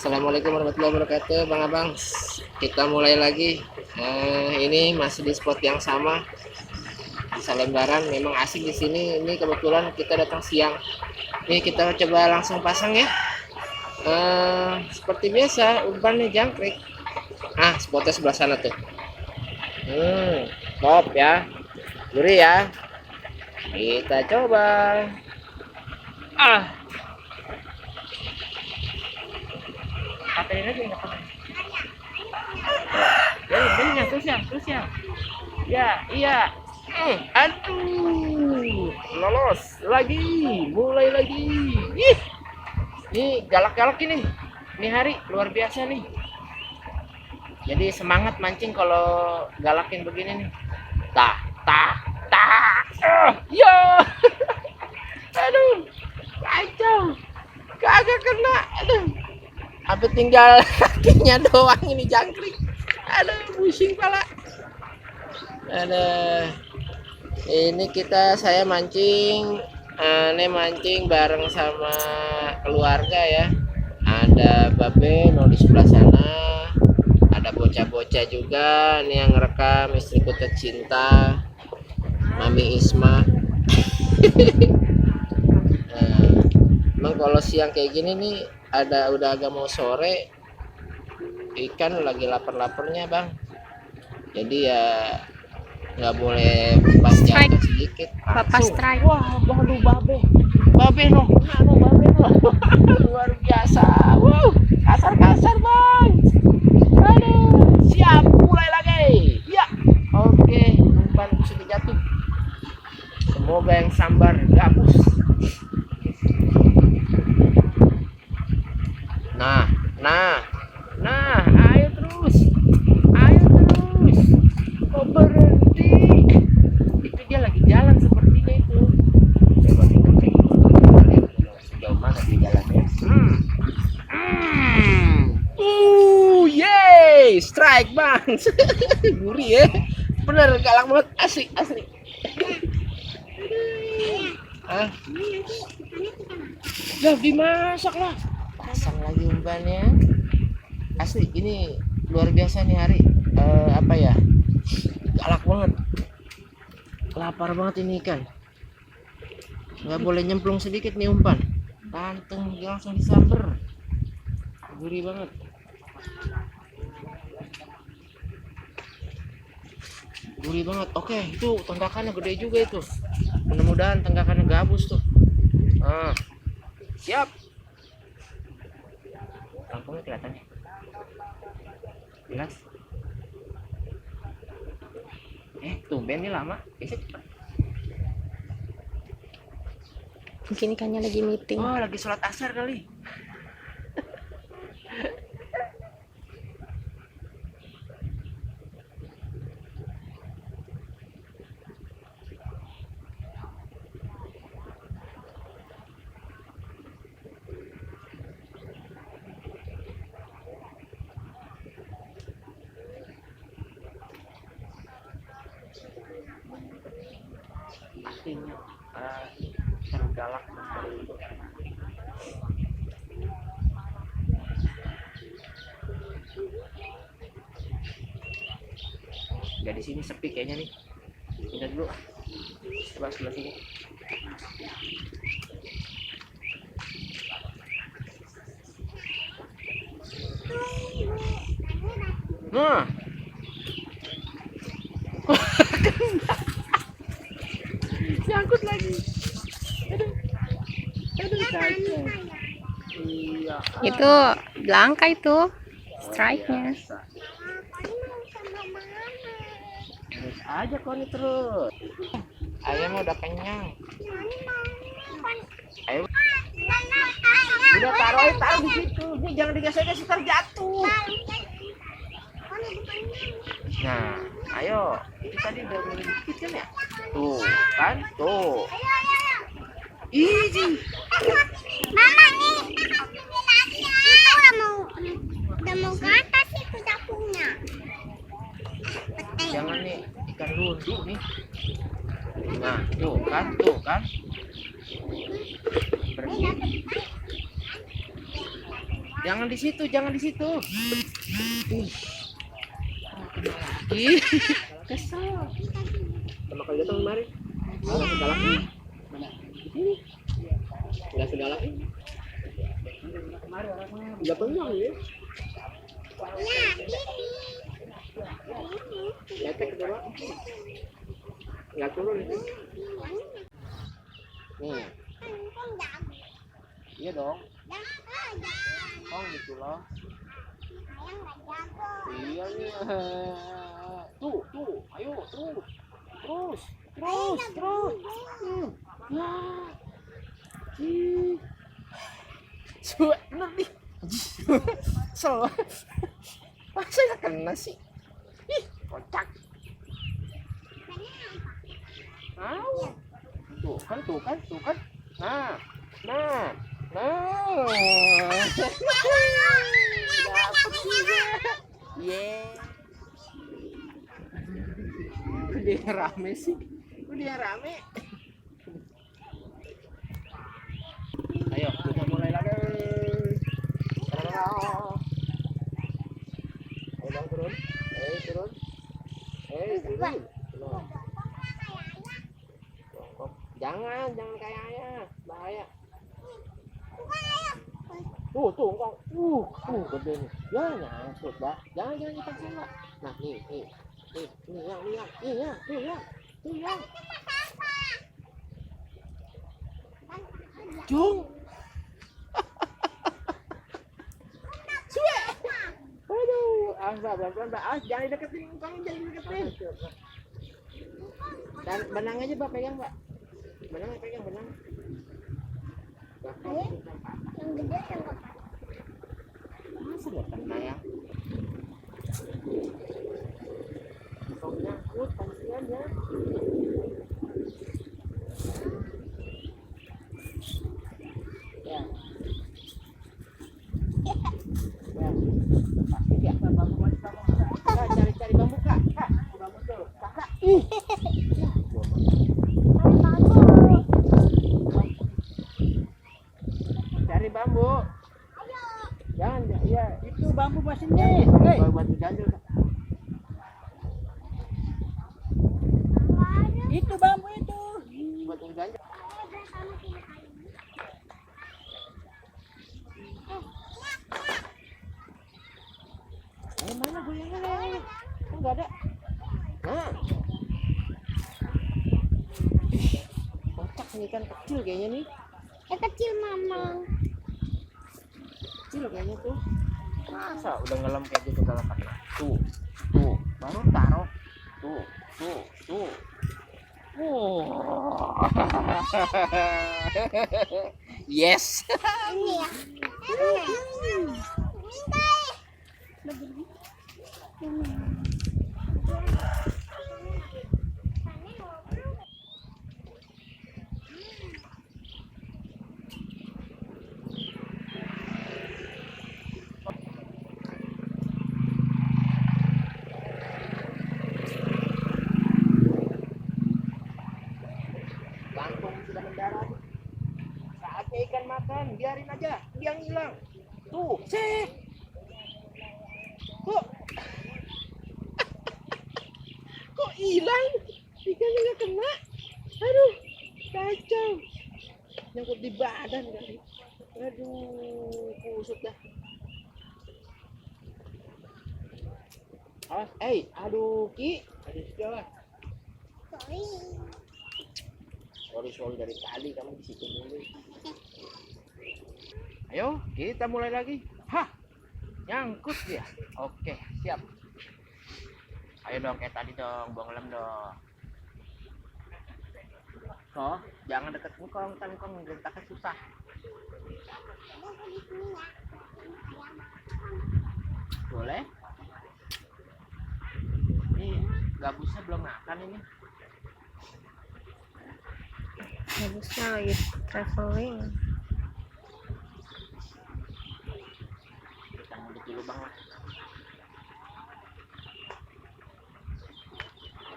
Assalamualaikum warahmatullahi wabarakatuh, Bang Abang. Kita mulai lagi. Ini masih di spot yang sama di Salembaran. Memang asik di sini. Ini kebetulan kita datang siang. Ini kita coba langsung pasang ya. Seperti biasa, umpannya jangkrik. Spotnya sebelah sana tuh. Top ya, gurih ya. Kita coba. Patein aja nggak apa-apa. Ya, terus ya. Ya, iya. Aduh, lolos lagi, mulai lagi. Ih, ini galak-galak ini. Ini hari luar biasa nih. Jadi semangat mancing kalau galakin begini nih. Tak. Ya. Aduh, kacau. Kagak kena. Aduh. Apa tinggal kakinya doang ini jangkrik. Aduh, pusing pala. Ini saya mancing. Ini mancing bareng sama keluarga ya. Ada Babe mau di sebelah sana. Ada bocah-bocah juga. Ini yang ngerekam istriku tercinta, Mami Isma. Emang kalau siang kayak gini nih udah agak mau sore, ikan lagi lapar-laparnya Bang. Jadi ya nggak boleh pas jatuh sedikit. Papa strike. Wah, waduh babe no, babe no. Luar biasa. Kasar Bang. Aduh, siap mulai lagi. Ya, oke, umpan sudah jatuh. Semoga yang sambar gabus. Nah, ayo terus. Kok berhenti? Itu dia lagi jalan sepertinya itu. Coba kita lihat sejauh mana dia jalannya. Yeay, strike Bang. Gurih ya. Bener, galak banget, asli. Udah dimasak lah. Pasang lagi umpannya. Asli ini luar biasa nih hari. Galak banget, lapar banget ini ikan. Nggak boleh nyemplung sedikit nih umpan, langsung disamber. Gurih banget. Oke, itu tenggakannya gede juga itu. Mudah-mudahan tenggakannya gabus tuh. Siap. Langkungnya kelihatannya jelas. Tumben nih lama. Mungkin ikannya lagi meeting. Oh, lagi sholat asar kali. Pastinya tergalak sekali. Nggak di sini sepi kayaknya nih. Pindah dulu. Coba sebelah sini. Nah. Nyangkut lagi. Aduh kacau. Iya. Itu Blanka itu strike-nya. Terus aja Koni terus. Ayam udah kenyang. Ayo. Udah taruh di situ. Ini jangan digesek-gesek terjatuh. Nah, ayo. Itu tadi udah mulai dikit kan ya? Tuh, kan? Tuh. Iji. Mama nih, itu udah mau ke atas itu dapunya. Jangan nih ikan lundu nih. Nah, tuh kan? Pergi. Jangan di situ, jangan di situ. Ih, kena lagi. Kesel. Sama kali datang kemari. Mana segalak ini? Mana? Ini. Enggak segalak ini. Enggak penyang ya. Letek coba. Enggak turun itu. Nih. Iya dong. Oh gitu loh. Iya nih. Tuh, ayo terus. Ya. Ih. Cuek bener nih. So. Masa nggak kena sih? Ih, kocak. Tuh kan. Nah. Dapet juga. Yeah. Udah rame sih. Ayo kita mulai lagi. Ayo bang turun. Jangan kayak ayah, bahaya. Tuh kok. Gede nih. Ya nyangkut, Mbak. Jangan dipaksa, Mbak. Nah, nih yang. Jung. Cuek. Aduh, pelan-pelan, Mbak. Jangan deketin. Dan benang aja, Mbak, pegang, Mbak. Benang. Yang gede yang apa? Masa nggak kena ya? Kalau nyangkut, kasihan ya. Ya. Pasti dia bambu masih bambu. Cari bambu kak. Bambu tuh, kakak. Cari bambu. Jangan, ya itu bambu mesinnya. Bambu ganjil. Itu bambu itu. Bambu ganjil. Mana goyangannya? Enggak ada. Nah. Kocak ini kan kecil kayaknya nih. Kecil Mamang. Kecil kayaknya tuh. Masa udah ngelam kayak gitu kalau kena. Tuh. Baru taruh. Tuh. Yes. Ini ya. Kangkung sudah mendarat. Saatnya ikan makan, biarin aja, dia hilang. Tuh, kok hilang? Ikannya nggak kena. Aduh, kacau. Nyangkut di badan kali. Aduh, kusut dah. Aduh, Ki. Aduh, sudah. Sorry dari tadi kamu di situ dulu. Ayo, kita mulai lagi. Hah, nyangkut dia. Oke, siap. Ayo dong kayak tadi dong, buang lem dong. Oh, jangan deket ngkong, gentaknya susah. Boleh? Ini gabusnya belum makan ini. Bagusnya lagi traveling. Kita mudik dulu bang lah.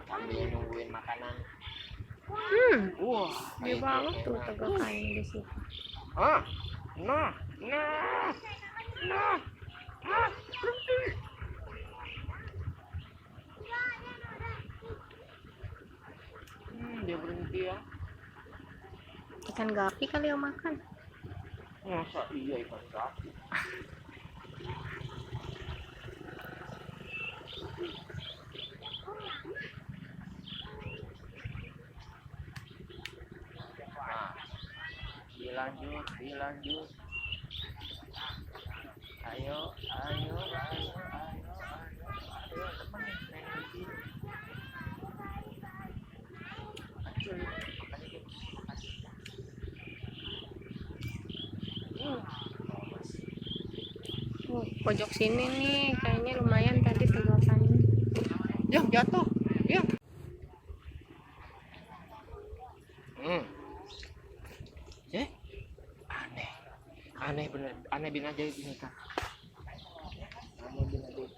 Sambil nungguin makanan. Wah, Dia banget tuh tegak kain di situ. Nah. Nah, ah, berhenti. Dia berhenti ya. Ikan gapi kali yang makan. Masa iya ikan gapi? Nah, dilanjut. Ayo, temenin main di sini. Kecil, makanya dia makan. Pojok sini nih, kayaknya lumayan tadi tegakannya. Yang jatuh, ya. Ya, aneh bener, aneh bin ajaib ini kan. Aneh bin ajaib.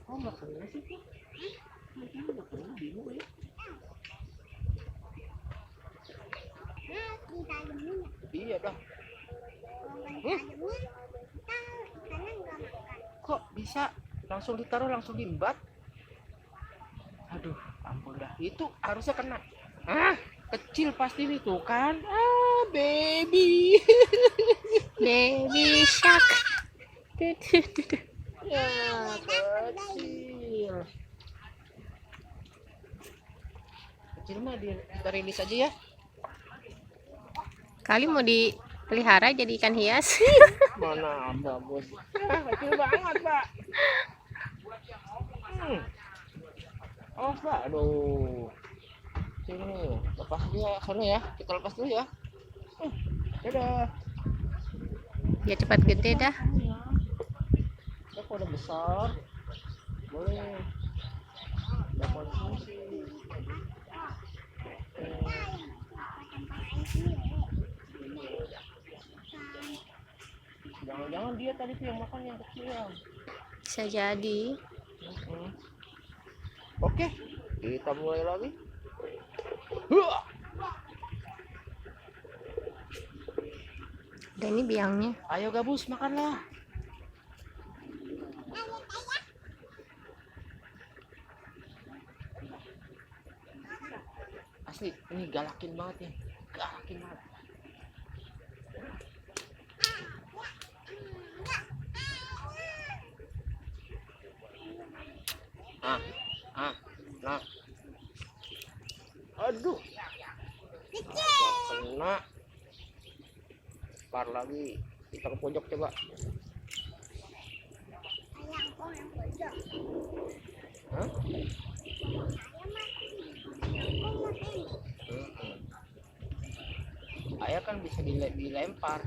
Oh nggak pernah sih tuh? Nggak pernah bingung ya. Nah, ditajemin. Iya dah. Kalau nggak ditajemin, kita ikannya nggak makan. Kok bisa langsung ditaruh langsung diembat? Aduh, ampun dah. Itu harusnya kena. Ah, kecil pasti itu kan. Ah, baby. Baby shark. Ya, kecil. Kecil mah kita rilis aja ya. Kali mau dipelihara jadi ikan hias. Mana ada bos? Ah, kecil banget pak. Oh pak, aduh. Sini, lepas dia sana ya. Kita lepas dulu ya. Dadah. Ya cepat gede dah. Ya kok udah besar. Boleh. Udah konsumsi. Jangan-jangan dia tadi tuh yang makan yang kecil ya. Bisa jadi. Oke, kita mulai lagi. Huah. Dan ini biangnya. Ayo gabus makanlah. Asli ini galakin banget nih, galakin banget. Nah, aduh, kena. Par lagi, kita ke pojok coba. Hah? Ayah kan bisa dilempar.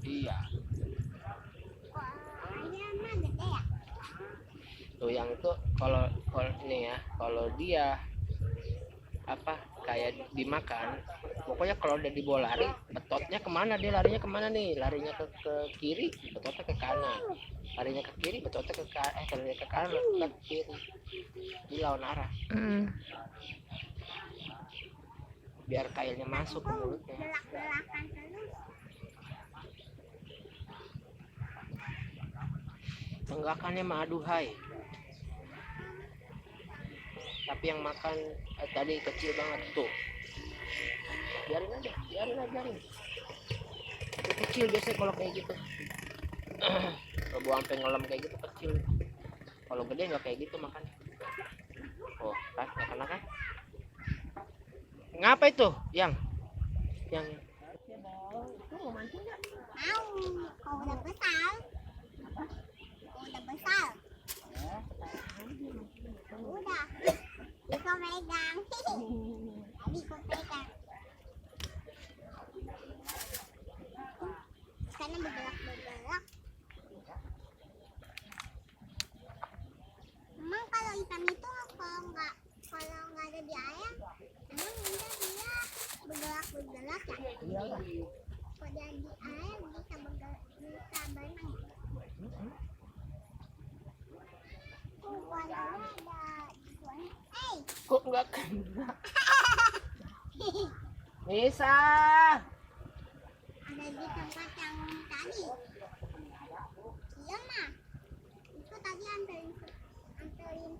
Iya. Tuh yang itu kalau ini ya, kalau dia apa kayak dimakan, pokoknya kalau udah dibawa lari, betotnya kemana dia larinya kemana nih? Larinya ke kiri, betotnya ke kanan. Larinya ke kiri, betotnya larinya ke kanan, ke kiri. Di lawan arah. Biar kailnya masuk ke mulutnya. Tenggakannya mah aduhai. Tapi yang makan tadi kecil banget tuh. Biarin aja. Itu kecil biasanya kalau kayak gitu. Kalau buang sampai ngelam kayak gitu kecil. Kalau gede nggak kayak gitu makan. Oh, kan nggak kan? Ngapa itu? Yang itu mau mancing nggak? Kalau udah besar. Udah. Bisa megang. Tadi kok pegang. Karena bergerak. Emang kalau ikan itu kalau nggak ada di air, emang dia bergerak ya? Iyalah. Kalau dia di air bisa berenang. Kalau ada Kok nggak kena? Nisa. Ada di tempat yang tadi. Iya mah. Itu tadi anterin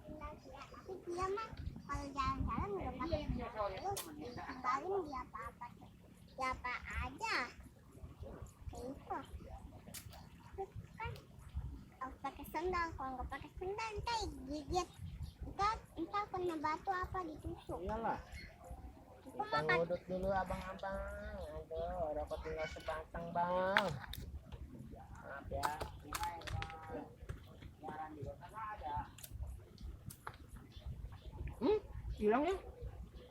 sendal dia. Tapi dia mah kalau jalan-jalan udah pakai sendal terus. Tinggalin dia apa-apa. Dia apa aja. Kayak itu. Terus kan harus pakai sendal. Kalau nggak pakai sendal ntar gigit. Ntar kena batu apa ditusuk. Iyalah. Itu Kita makan. ngudut dulu abang-abang. Aduh, rokok tinggal sebatang bang. Maaf ya. Hilang ya?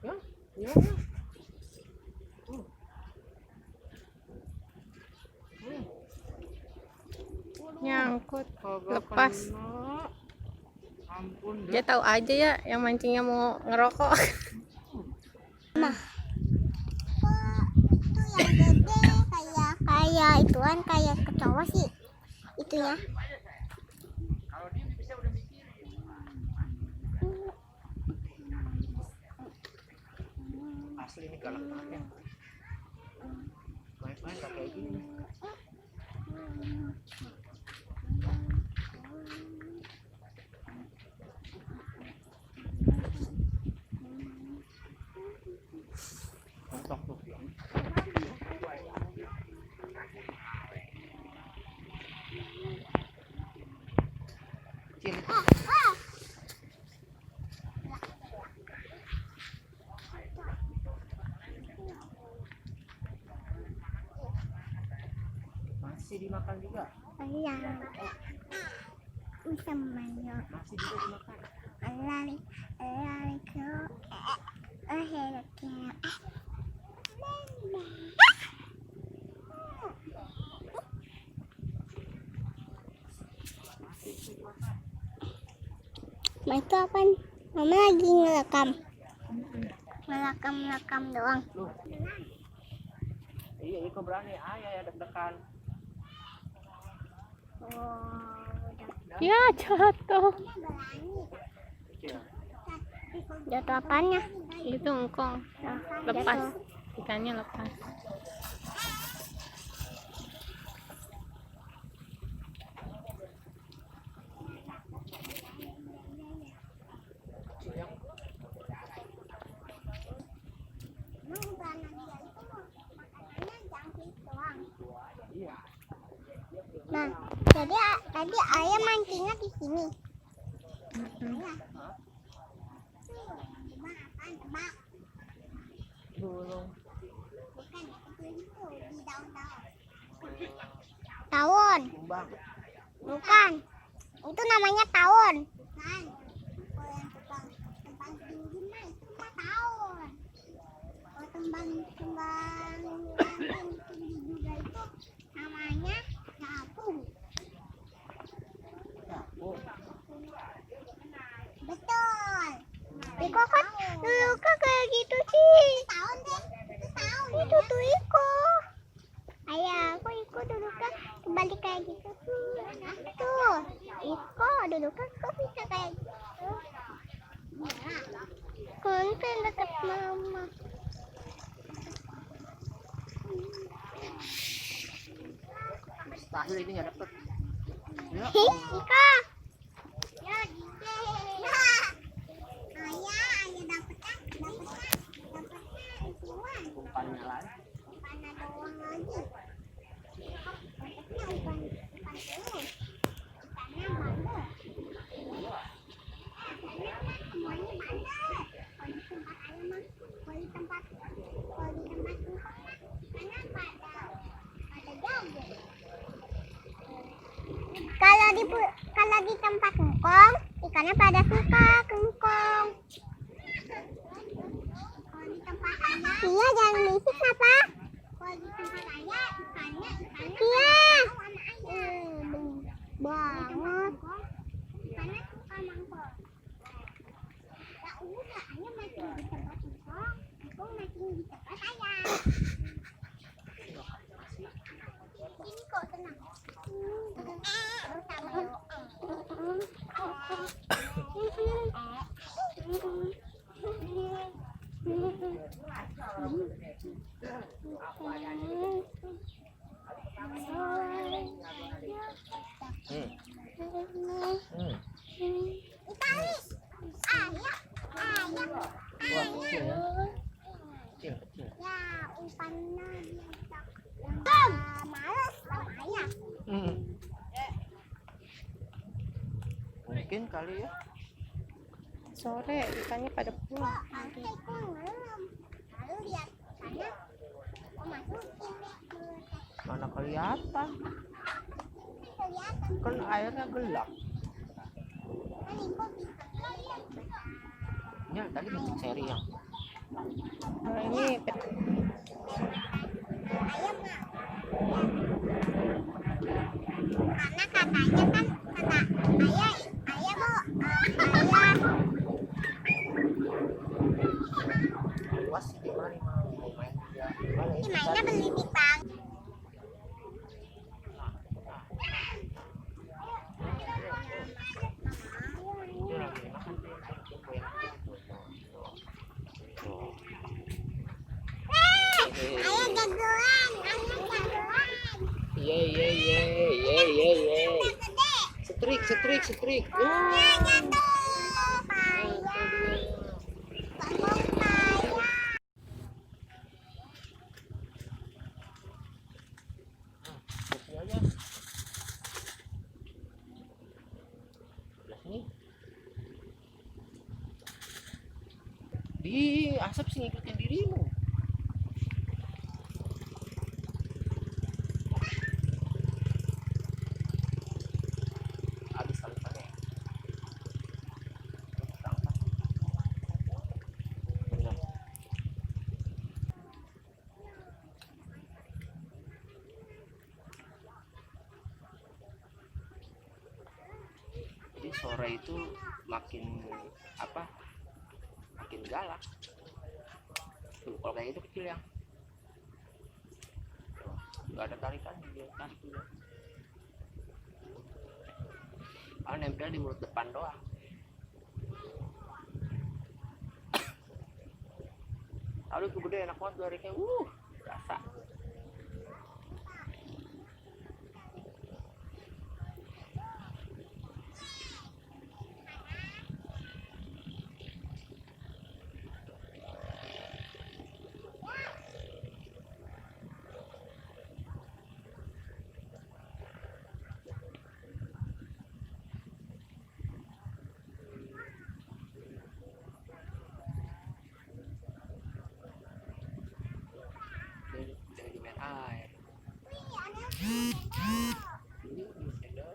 Ya, hilang ya. Nyangkut. Kagak Lepas. kena. Ampun Dia tahu aja ya yang mancingnya mau ngerokok. Itu yang gede kayak ituan kayak kecoa sih itunya. Asli ini galak banget ya. Main-main gak kayak gini. Tok tuh. Cil. Masih dimakan juga. Iya. Bisa mayo. Masih juga dimakan. Lari ke Ma itu apa? Mama lagi ngerekam doang. Loh. Iya, Iko berani. Ya deg-degan. Oh, Ya jatuh. berani. Kecil. Jatuh apanya? Itu engkong. Lepas. Ikannya lepas. Iya. Nah, jadi tadi ayah mancingnya di sini. Iya. Tebak. Burung. Bukan, itu di daun-daun. Tawon. Kumbang. Bukan. Itu namanya tawon. Bukan. Kalau yang tembang tinggi mah itu mah tawon. Kalau tembang yang tinggi juga itu namanya capung. Capung. Betul. Iko kan dulu kan kayak gitu sih. Tahun deh. Itu tuh Iko. Ayah, aku Iko dulu kan kebalik kayak gitu tuh. Tuh, Iko dulu kan kok bisa kayak gitu. Konten dekat mama. Mustahil ini nggak dapet. Ya. Ika. Ya, gede. Ayah dapetnya isiwan. Umpannya lagi. Umpannya doang lagi. Dapetnya umpan terus. Ikannya bandel. Ikannya kan semuanya bandel. Kalau di tempat ayah mah, kalau di tempat engkau mah, ikannya pada jago. Kalau di tempat engkong, ikannya pada suka kengkong. Kalau di tempat ayah, iya jangan berisik apa? Kalau di tempat ayah, ikannya iya. Banget. Ikannya suka mangkok. Ya udah, ayah mancing di tempat engkong, engkong mancing di tempat ayah. Ini kok tenang. Mungkin kali ya. Sore ikannya pada pulang. Nanti aku belum. Lalu lihat sana. Aku masukin deh mulutnya. Mana kelihatan? Kelihatan. Kan airnya gelap. Kan ibu bisa lihat. Ya tadi bentuk seri yang. Kalau ini Ayam nggak? Karena katanya kan kata ayah ayah Luas sih di mana mau main juga. Gimana ya? mainnya beli di pang. Dia lagi makan tuh. Tunggu yang tuh. Ayah jagoan, ayah jagoan. Ye ye ye ye ye ye. Udah gede. Setrik setrik setrik. Ya jatuh. Payah. Ngomong payah. Ini aja. Belah sini. Di asap sih ngikutin dirimu. Habis kali-kali. Benar. Jadi sore itu makin apa? Makin galak. Tuh, kalau kayak itu kecil yang nggak ada tarikan dia tarik juga. Nempel di mulut depan doang. Aduh itu gede enak banget gariknya. Rasa. Jadi main air. Ini sendok.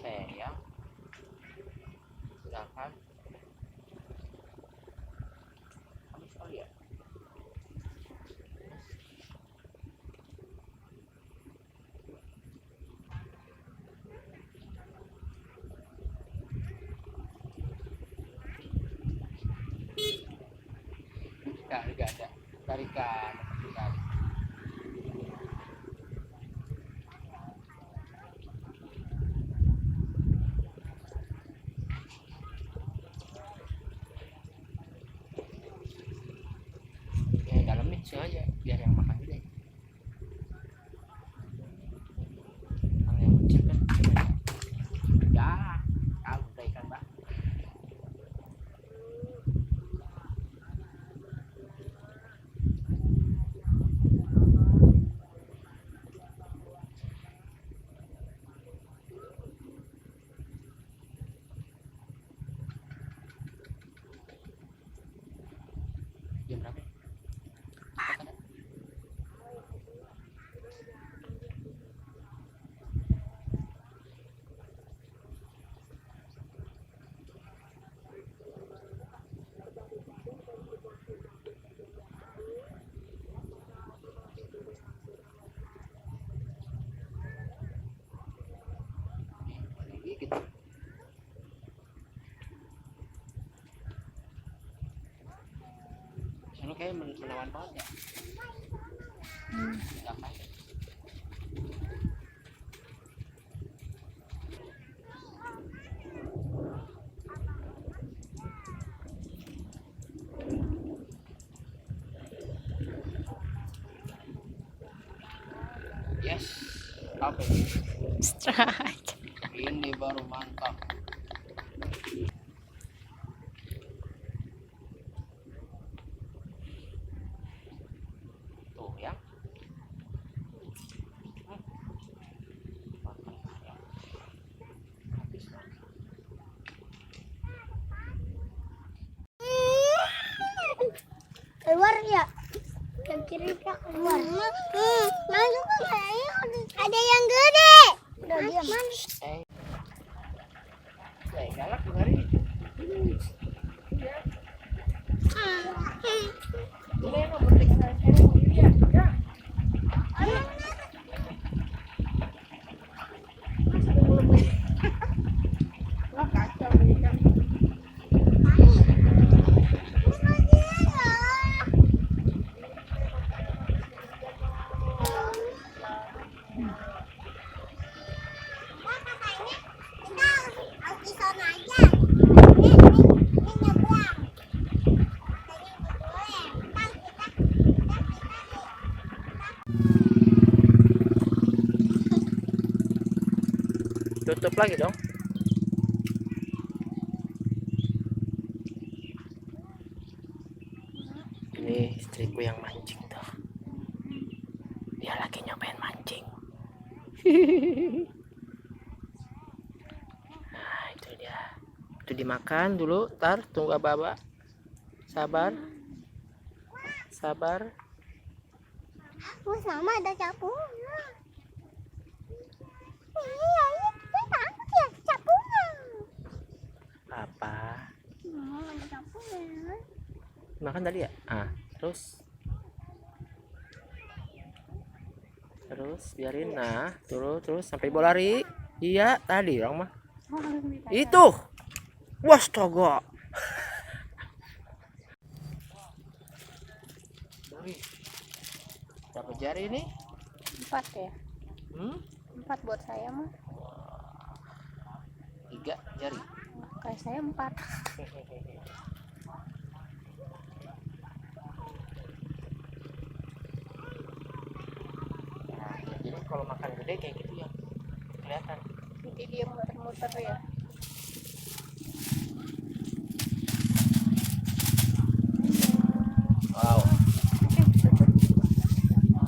Sayang. Silakan. Habis kali ya. Gak ada tarikan sekali. Ya dalam mix aja biar yang makan gede. Kalau yang kecil kan ya tahu udah ikan bak. Jam berapa? Dikit. Soalnya kayak menawan banget ya. Nggak apa. Apa ini? Strike. Ini baru mantap. Tuh ya. Keluar ya. Yang kiri Kak, keluar. Masuk ke saya. Ada yang gede. Udah diam. Galak hari. Tutup lagi dong. Ini istriku yang mancing tuh. Dia lagi nyobain mancing. Nah, itu dia. Itu dimakan dulu, ntar tunggu abah. Sabar. Sabar. Sama ada capungnya. Iya, kita takut ya capungnya. Apa? Ada capungnya. Makan tadi ya? Ah, terus biarin. Nah, terus sampai bola lari. Iya, tadi orang mah. Itu. Wastaga. Berapa jari ini? 4 ya. 4 buat saya mah. 3 jari. Kayak saya 4. Nah, jadi kalau makan gede kayak gitu ya kelihatan. Jadi dia muter-muter ya. Wow.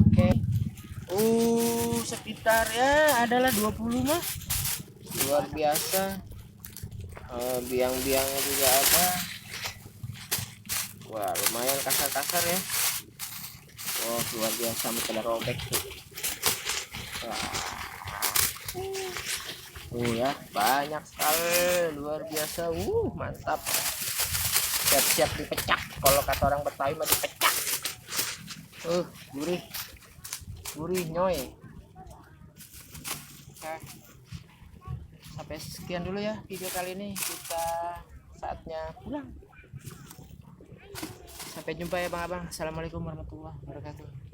Oke. Sekitar ya adalah 20 mah. Luar biasa. Biang-biangnya juga ada. Wah, lumayan kasar-kasar ya. Oh, luar biasa, sampai pada robek tuh. Wah. Ya, banyak sekali, luar biasa. Mantap. Siap-siap dipecak. Kalau kata orang Betawi mah dipecak. Gurih. Gurih nyoy. Oke. Sampai sekian dulu ya video kali ini. Kita saatnya pulang. Sampai jumpa ya Bang Abang. Assalamualaikum warahmatullahi wabarakatuh.